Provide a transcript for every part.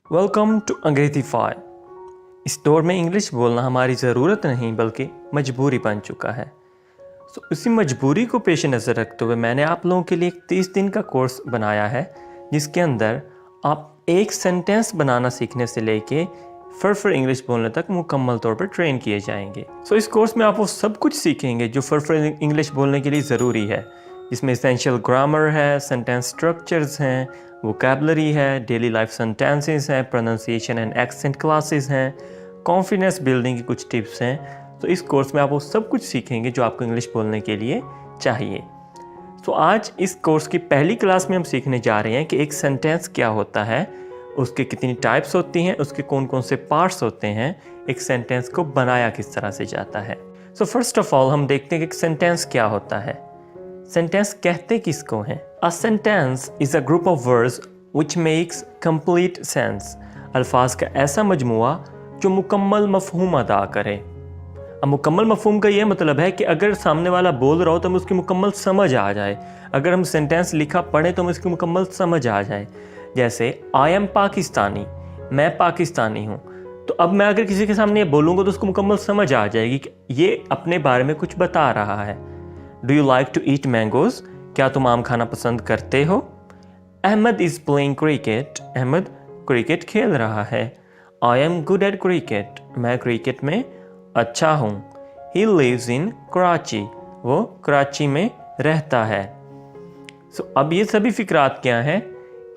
Welcome to अंग्रेजीफाई। इस दौर में इंग्लिश बोलना हमारी ज़रूरत नहीं बल्कि मजबूरी बन चुका है। इसी मजबूरी को पेश नज़र रखते हुए मैंने आप लोगों के लिए एक 30 दिन का कोर्स बनाया है, जिसके अंदर आप एक सेंटेंस बनाना सीखने से लेके फर इंग्लिश बोलने तक मुकम्मल तौर पर ट्रेन किए जाएंगे। इस कोर्स में आप वो सब कुछ सीखेंगे जो फर इंग्लिश बोलने के लिए ज़रूरी है, जिसमें एसेंशियल ग्रामर है, सेंटेंस स्ट्रक्चर्स हैं, वोकैबलरी है, डेली लाइफ सेंटेंसेस हैं, प्रोनाउंसिएशन एंड एक्सेंट क्लासेस हैं, कॉन्फिडेंस बिल्डिंग की कुछ टिप्स हैं। इस कोर्स में आप वो सब कुछ सीखेंगे जो आपको इंग्लिश बोलने के लिए चाहिए। आज इस कोर्स की पहली क्लास में हम सीखने जा रहे हैं कि एक सेंटेंस क्या होता है, उसके कितनी टाइप्स होती हैं, उसके कौन कौन से पार्ट्स होते हैं, एक सेंटेंस को बनाया किस तरह से जाता है। फर्स्ट ऑफ ऑल हम देखते हैं कि एक सेंटेंस क्या होता है। सेंटेंस कहते किसको हैं? A sentence is a group of words which makes complete sense। अल्फाज का ऐसा मजमुआ जो मुकम्मल मफहूम अदा करे। अब मुकम्मल मफहूम का ये मतलब है कि अगर सामने वाला बोल रहा हो तो हमें उसकी मुकम्मल समझ आ जाए। अगर हम सेंटेंस लिखा पढ़ें तो हमें उसकी मुकम्मल समझ आ जाए। जैसे आई एम पाकिस्तानी, मैं पाकिस्तानी हूँ। तो अब मैं अगर किसी के सामने ये बोलूँगा तो उसको मुकम्मल समझ आ जाएगी कि ये अपने बारे में कुछ बता रहा है। Do you like to eat mangoes? क्या तुम आम खाना पसंद करते हो? Ahmad is playing cricket. Ahmad cricket खेल रहा है। I am good at cricket. मैं क्रिकेट में अच्छा हूँ। He lives in Karachi. वो कराची में रहता है। अब ये सभी फिक्रात क्या हैं?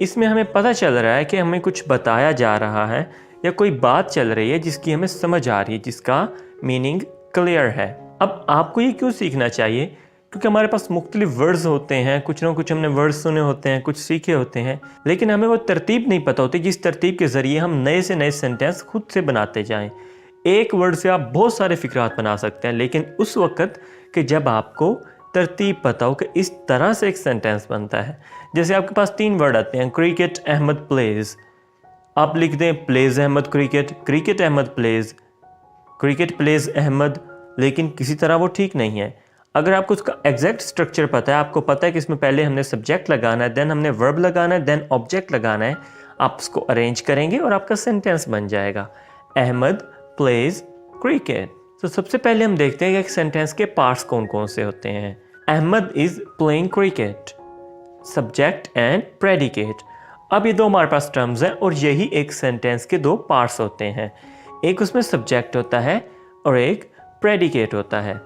इसमें हमें पता चल रहा है कि हमें कुछ बताया जा रहा है या कोई बात चल रही है जिसकी हमें समझ आ रही है, जिसका मीनिंग क्लियर है। अब आपको ये क्यों सीखना चाहिए? क्योंकि हमारे पास मुख्तलिफ वर्ड्स होते हैं, कुछ ना कुछ हमने वर्ड्स सुने होते हैं, कुछ सीखे होते हैं, लेकिन हमें वो तरतीब नहीं पता होती जिस तरतीब के ज़रिए हम नए से नए सेंटेंस खुद से बनाते जाएं। एक वर्ड से आप बहुत सारे फिक्रात बना सकते हैं, लेकिन उस वक़्त कि जब आपको तरतीब पता हो कि इस तरह से एक सेंटेंस बनता है। जैसे आपके पास 3 वर्ड आते हैं, क्रिकेट अहमद प्लेज। आप लिख दें plays Ahmad cricket, cricket Ahmad plays, cricket plays Ahmad, लेकिन किसी तरह वो ठीक नहीं है। अगर आपको उसका एग्जैक्ट स्ट्रक्चर पता है, आपको पता है कि इसमें पहले हमने सब्जेक्ट लगाना है, देन हमने वर्ब लगाना है, देन ऑब्जेक्ट लगाना है, आप उसको अरेंज करेंगे और आपका सेंटेंस बन जाएगा, अहमद प्लेज क्रिकेट। तो सबसे पहले हम देखते हैं कि एक सेंटेंस के पार्ट्स कौन कौन से होते हैं। Ahmad is playing cricket, subject and predicate. अब ये दो हमारे पास टर्म्स हैं और यही एक सेंटेंस के 2 पार्ट्स होते हैं। एक उसमें सब्जेक्ट होता है और एक प्रेडिकेट होता है।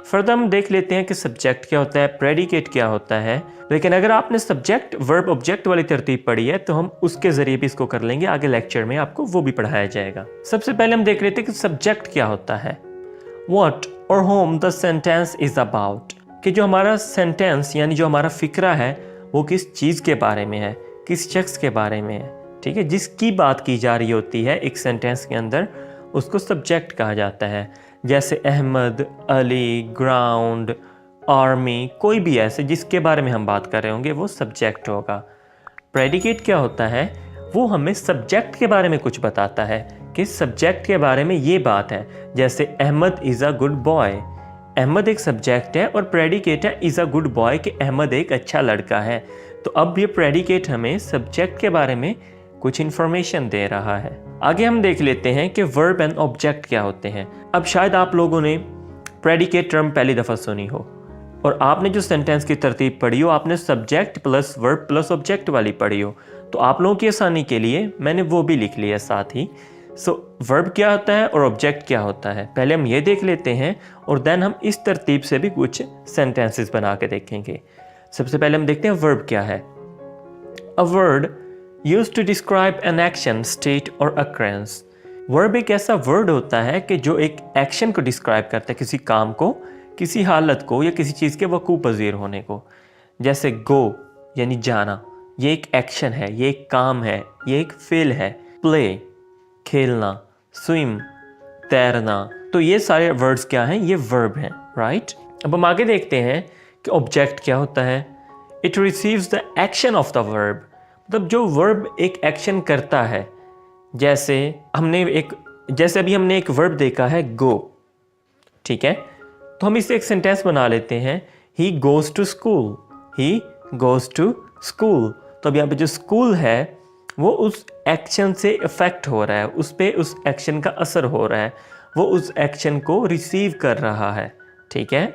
फर्दर हम देख लेते हैं कि सब्जेक्ट क्या होता है, प्रेडिकेट क्या होता है। लेकिन अगर आपने सब्जेक्ट वर्ब ऑब्जेक्ट वाली तरतीब पढ़ी है तो हम उसके जरिए भी इसको कर लेंगे, आगे लेक्चर में आपको वो भी पढ़ाया जाएगा। सबसे पहले हम देख लेते हैं कि सब्जेक्ट क्या होता है। व्हाट और home the sentence is about, कि जो हमारा सेंटेंस यानी जो हमारा फिक्रा है वो किस चीज़ के बारे में है, किस शख्स के बारे में है। ठीक है, जिसकी बात की जा रही होती है एक सेंटेंस के अंदर उसको सब्जेक्ट कहा जाता है। जैसे अहमद, अली, ग्राउंड, आर्मी, कोई भी ऐसे जिसके बारे में हम बात कर रहे होंगे वो सब्जेक्ट होगा। प्रेडिकेट क्या होता है? वो हमें सब्जेक्ट के बारे में कुछ बताता है कि सब्जेक्ट के बारे में ये बात है। जैसे Ahmad is a good boy, Ahmad एक सब्जेक्ट है और प्रेडिकेट है इज़ अ गुड बॉय, कि अहमद एक अच्छा लड़का है। तो अब ये प्रेडिकेट हमें सब्जेक्ट के बारे में कुछ इन्फॉर्मेशन दे रहा है। आगे हम देख लेते हैं कि वर्ब एंड ऑब्जेक्ट क्या होते हैं। अब शायद आप लोगों ने प्रेडिकेट टर्म पहली दफ़ा सुनी हो और आपने जो सेंटेंस की तरतीब पढ़ी हो आपने subject plus verb plus object वाली पढ़ी हो, तो आप लोगों की आसानी के लिए मैंने वो भी लिख लिया साथ ही। वर्ब क्या होता है और ऑब्जेक्ट क्या होता है पहले हम ये देख लेते हैं और देन हम इस तरतीब से भी कुछ सेंटेंसेस बना के देखेंगे। सबसे पहले हम देखते हैं वर्ब क्या है। A word used to describe an action, state or occurrence। Verb एक ऐसा वर्ड होता है कि जो एक एक्शन को डिस्क्राइब करता है, किसी काम को, किसी हालत को या किसी चीज़ के वकूफ़ पज़ीर होने को। जैसे गो यानी जाना, ये एक एक्शन है, ये एक काम है, ये एक फेल है। प्ले खेलना, स्विम तैरना, तो ये सारे वर्ड्स क्या हैं? ये वर्ब हैं, राइट। अब हम आगे देखते हैं कि ऑब्जेक्ट क्या होता है। It receives the action of the verb, मतलब जो वर्ब एक एक्शन करता है। जैसे अभी हमने एक वर्ब देखा है गो, ठीक है, तो हम इसे एक सेंटेंस बना लेते हैं, he goes to school, he goes to school. तो अब यहाँ पे जो स्कूल है वो उस एक्शन से इफ़ेक्ट हो रहा है, उस पे उस एक्शन का असर हो रहा है, वो उस एक्शन को रिसीव कर रहा है। ठीक है,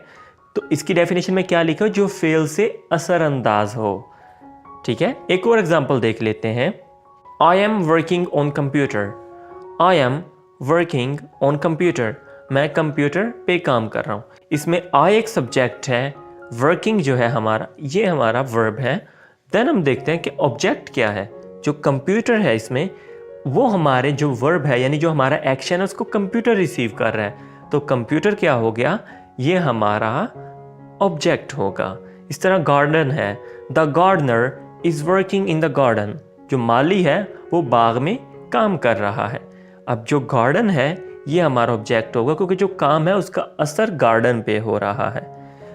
तो इसकी डेफिनेशन में क्या लिखा हो, जो फेल से असरअंदाज हो। ठीक है, एक और एग्जांपल देख लेते हैं। I am working on computer. I am working on computer, मैं कंप्यूटर पे काम कर रहा हूँ। इसमें आई एक सब्जेक्ट है, वर्किंग जो है हमारा, ये हमारा वर्ब है। देन हम देखते हैं कि ऑब्जेक्ट क्या है। जो कंप्यूटर है इसमें, वो हमारे जो वर्ब है यानी जो हमारा एक्शन है उसको कंप्यूटर रिसीव कर रहा है। तो कंप्यूटर क्या हो गया, ये हमारा ऑब्जेक्ट होगा। इस तरह गार्डन है, the gardener is working in the garden, जो माली है वो बाग में काम कर रहा है। अब जो गार्डन है ये हमारा ऑब्जेक्ट होगा, क्योंकि जो काम है उसका असर गार्डन पे हो रहा है।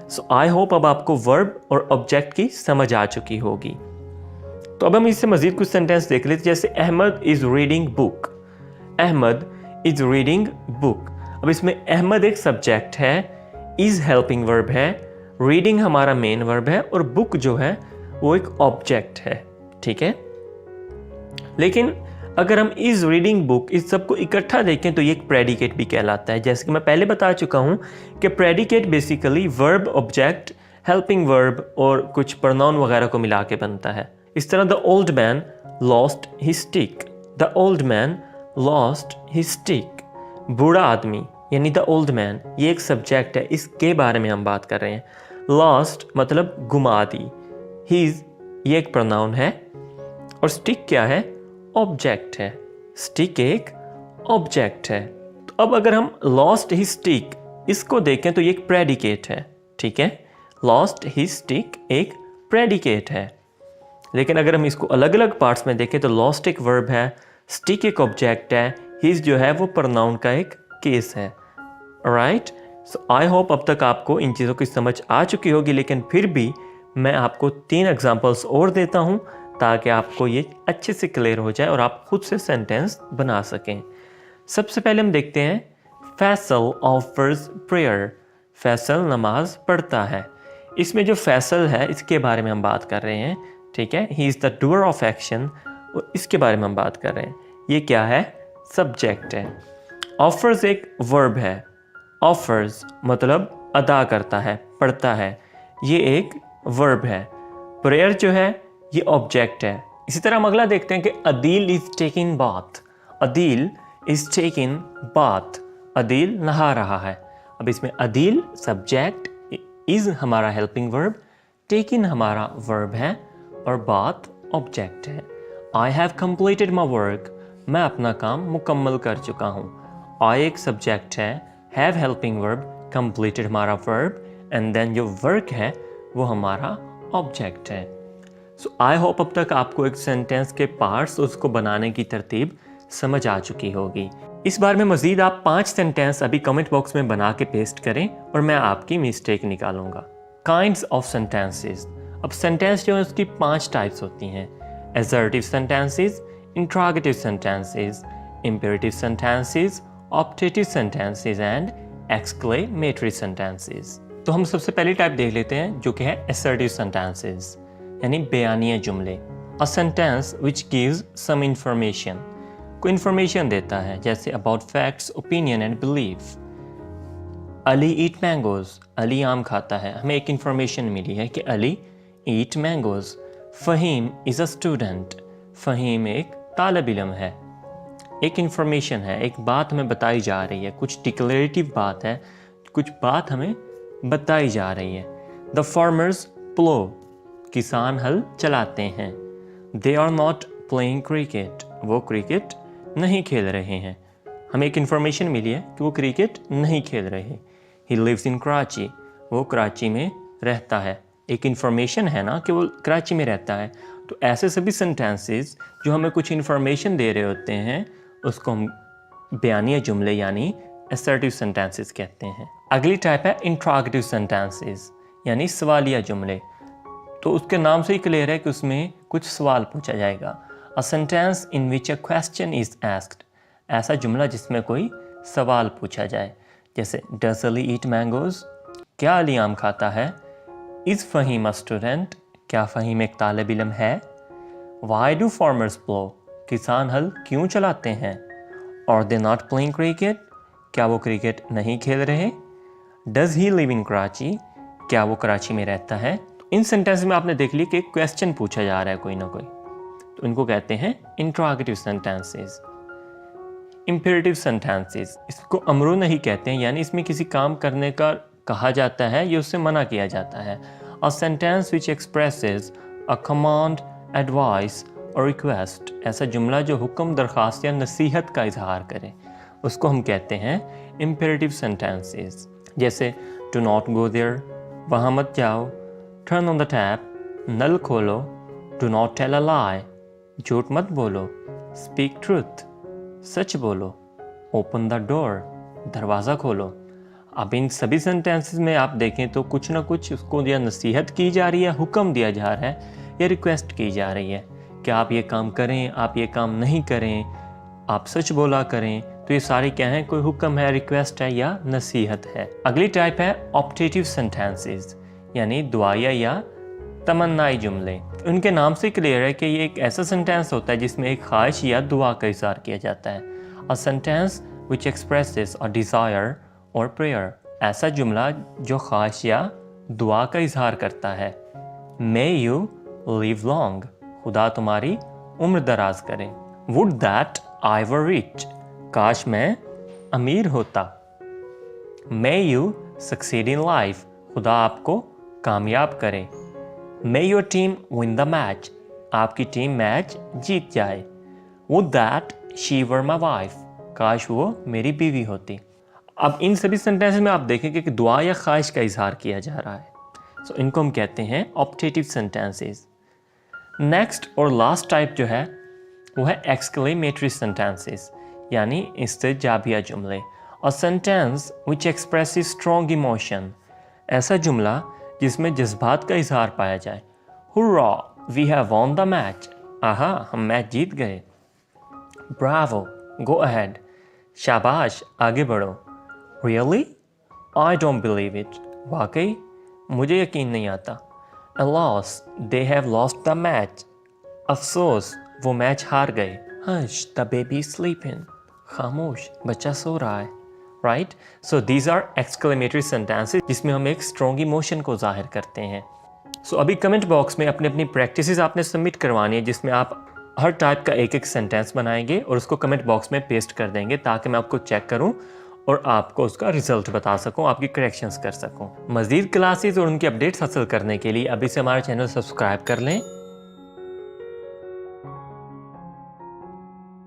सो आई होप अब आपको वर्ब और ऑब्जेक्ट की समझ आ चुकी होगी। तो अब हम इससे मजीद कुछ सेंटेंस देख लेते, जैसे Ahmad is reading book. Ahmad is reading book. अब इसमें अहमद एक सब्जेक्ट है, इज हेल्पिंग वर्ब है, रीडिंग हमारा मेन वर्ब है और बुक जो है वो एक ऑब्जेक्ट है। ठीक है, लेकिन अगर हम इज रीडिंग बुक इस सबको इकट्ठा देखें तो ये एक प्रेडिकेट भी कहलाता है। जैसे कि मैं पहले बता चुका हूं कि predicate basically verb, object, helping verb और कुछ प्रोनाउन वगैरह को मिला के बनता है। इस तरह the old man lost his stick. The old man lost his stick, बूढ़ा आदमी यानी द ओल्ड मैन, ये एक सब्जेक्ट है, इसके बारे में हम बात कर रहे हैं। लॉस्ट मतलब गुमा दी, हिज ये एक प्रोनाउन है और स्टिक क्या है, ऑब्जेक्ट है। स्टिक एक ऑब्जेक्ट है। तो अब अगर हम लॉस्ट हिज स्टिक इसको देखें तो ये एक प्रेडिकेट है। ठीक है, लॉस्ट हिज स्टिक एक प्रेडिकेट है। लेकिन अगर हम इसको अलग अलग पार्ट्स में देखें तो लॉस्ट एक वर्ब है, स्टिक एक ऑब्जेक्ट है, हिज जो है वो प्रोनाउन का एक केस है। राइट, सो आई होप अब तक आपको इन चीज़ों की समझ आ चुकी होगी, लेकिन फिर भी मैं आपको 3 एग्जांपल्स और देता हूं ताकि आपको ये अच्छे से क्लियर हो जाए और आप खुद से सेंटेंस बना सकें। सबसे पहले हम देखते हैं फैसल ऑफर्स प्रेयर। फैसल नमाज पढ़ता है। इसमें जो फैसल है इसके बारे में हम बात कर रहे हैं। ठीक है, he is the doer of action, और इसके बारे में हम बात कर रहे हैं। ये क्या है, सब्जेक्ट है। ऑफर्स एक वर्ब है, ऑफर्स मतलब अदा करता है, पढ़ता है, ये एक वर्ब है। प्रेयर जो है ये ऑब्जेक्ट है। इसी तरह हम अगला देखते हैं कि Adeel is taking bath. Adeel is taking bath, Adeel नहा रहा है। अब इसमें अदील सब्जेक्ट, इज हमारा हेल्पिंग वर्ब, टेकिंग हमारा वर्ब है और बाथ ऑब्जेक्ट है। I have completed my work, मैं अपना काम मुकम्मल कर चुका हूँ। आई एक सब्जेक्ट है, हैव हेल्पिंग वर्ब, कंप्लीटेड हमारा वर्ब, एंड देन जो वर्क है वो हमारा ऑब्जेक्ट है। सो आई होप अब तक आपको एक सेंटेंस के पार्ट्स उसको बनाने की तरतीब समझ आ चुकी होगी। इस बार में मज़ीद आप 5 सेंटेंस अभी कमेंट बॉक्स में बना के पेस्ट करें और मैं आपकी मिस्टेक निकालूंगा। Kinds of sentences. अब सेंटेंस जो है उसकी 5 टाइप्स होती हैं। Assertive sentences, interrogative sentences, imperative sentences, optative sentences and exclamatory sentences. तो हम सबसे पहली टाइप देख लेते हैं जो कि है एसर्टिव सेंटेंसेस यानी बयानिया जुमले। A sentence which gives some information, कोई इंफॉर्मेशन देता है, जैसे about facts, opinion and belief. Ali eat mangoes, Ali आम खाता है, हमें एक इंफॉर्मेशन मिली है कि Ali eat mangoes. Faheem is a student, Faheem एक तालिब इल्म है। एक इंफॉर्मेशन है, एक बात हमें बताई जा रही है, कुछ डिक्लेरेटिव बात है, कुछ बात हमें बताई जा रही है। द फार्मर्स प्लो, किसान हल चलाते हैं। They are not playing cricket, वो क्रिकेट नहीं खेल रहे हैं। हमें एक इन्फॉर्मेशन मिली है कि वो क्रिकेट नहीं खेल रहे। ही लिव्स इन कराची, वो कराची में रहता है। एक इन्फॉर्मेशन है ना कि वो कराची में रहता है। तो ऐसे सभी सेंटेंसेस जो हमें कुछ इन्फॉर्मेशन दे रहे होते हैं उसको हम बयानिया जुमले यानी असर्टिव सेंटेंसेस कहते हैं। अगली टाइप है इंट्रोगेटिव सेंटेंसेस यानी सवालिया जुमले। तो उसके नाम से ही क्लियर है कि उसमें कुछ सवाल पूछा जाएगा। A sentence in which a question is asked, ऐसा जुमला जिसमें कोई सवाल पूछा जाए, जैसे डज अली ईट मैंगोज, क्या अली आम खाता है। इज़ फ़हीम अ स्टूडेंट, क्या फ़हीम एक तालिब इल्म है। वाई डू फार्मर्स प्लो, किसान हल क्यों चलाते हैं? Are they not playing cricket? क्या वो क्रिकेट नहीं खेल रहे? Does he live in Karachi? क्या वो कराची में रहता है? तो इन सेंटेंस में आपने देख लिया कि एक क्वेश्चन पूछा जा रहा है कोई ना कोई, तो इनको कहते हैं इंट्रोगेटिव सेंटेंसेस। इंपेरेटिव सेंटेंसेस, इसको अमरो नहीं कहते हैं, यानी इसमें किसी काम करने का कहा जाता है या उससे मना किया जाता है। A sentence which expresses a command, advice और रिक्वेस्ट, ऐसा जुमला जो हुक्म, दरख्वास्त या नसीहत का इजहार करे, उसको हम कहते हैं इंपेरेटिव सेंटेंसेस। जैसे डू नॉट गो देयर, वहाँ मत जाओ। टर्न ऑन द टैप, नल खोलो। डू नॉट टेल अ लाई, झूठ मत बोलो। स्पीक ट्रूथ, सच बोलो। ओपन द डोर, दरवाज़ा खोलो। अब इन सभी सेंटेंसेस में आप देखें तो कुछ ना कुछ उसको या नसीहत की जा रही है, हुक्म दिया जा रहा है या रिक्वेस्ट की जा रही है कि आप ये काम करें, आप ये काम नहीं करें, आप सच बोला करें। तो ये सारे क्या हैं? कोई हुक्म है, रिक्वेस्ट है या नसीहत है। अगली टाइप है ऑप्टेटिव सेंटेंसेस, यानी दुआया या तमन्नाई जुमले। उनके नाम से क्लियर है कि ये एक ऐसा सेंटेंस होता है जिसमें एक ख्वाहिश या दुआ का इज़हार किया जाता है। अ sentence which expresses a desire और प्रेयर, ऐसा जुमला जो ख्वाहिश या दुआ का इज़हार करता है। मे यू लिव लॉन्ग, खुदा तुम्हारी उम्र दराज करे। Would that I were rich, काश मैं अमीर होता। May you succeed in life, खुदा आपको कामयाब करे। मे your team win the match, आपकी टीम मैच जीत जाए। Would that she were my wife, काश वो मेरी बीवी होती। अब इन सभी सेंटेंसेस में आप देखेंगे कि दुआ या ख्वाहिश का इजहार किया जा रहा है, तो इनको हम कहते हैं ऑप्टेटिव सेंटेंसेस। नेक्स्ट और लास्ट टाइप जो है वो है एक्सक्लेमेटरी सेंटेंसेस, यानी इस्तेजाबिया जुमले। A sentence which expresses strong emotion, ऐसा जुमला जिसमें जज्बात का इजहार पाया जाए। Hurrah, we have won the match, आहा हम मैच जीत गए। ब्रावो, गो अहेड, शाबाश आगे बढ़ो। Really, I don't believe it, वाकई मुझे यकीन नहीं आता। A loss, they have lost the match, अफसोस वो मैच हार गए। Hush, the baby is sleeping, खामोश बच्चा सो रहा है। Right, so these are exclamatory sentences जिसमें हम एक स्ट्रॉन्ग इमोशन को जाहिर करते हैं। सो अभी कमेंट बॉक्स में अपनी अपनी प्रैक्टिसेस आपने सबमिट करवानी है, जिसमें आप हर टाइप का एक एक सेंटेंस बनाएंगे और उसको कमेंट बॉक्स में पेस्ट कर देंगे, ताकि मैं आपको चेक करूं और आपको उसका रिजल्ट बता सकूं, आपकी करेक्शंस कर सकूं। मज़ीद क्लासेस और उनकी अपडेट्स हासिल करने के लिए अभी से हमारा चैनल सब्सक्राइब कर लें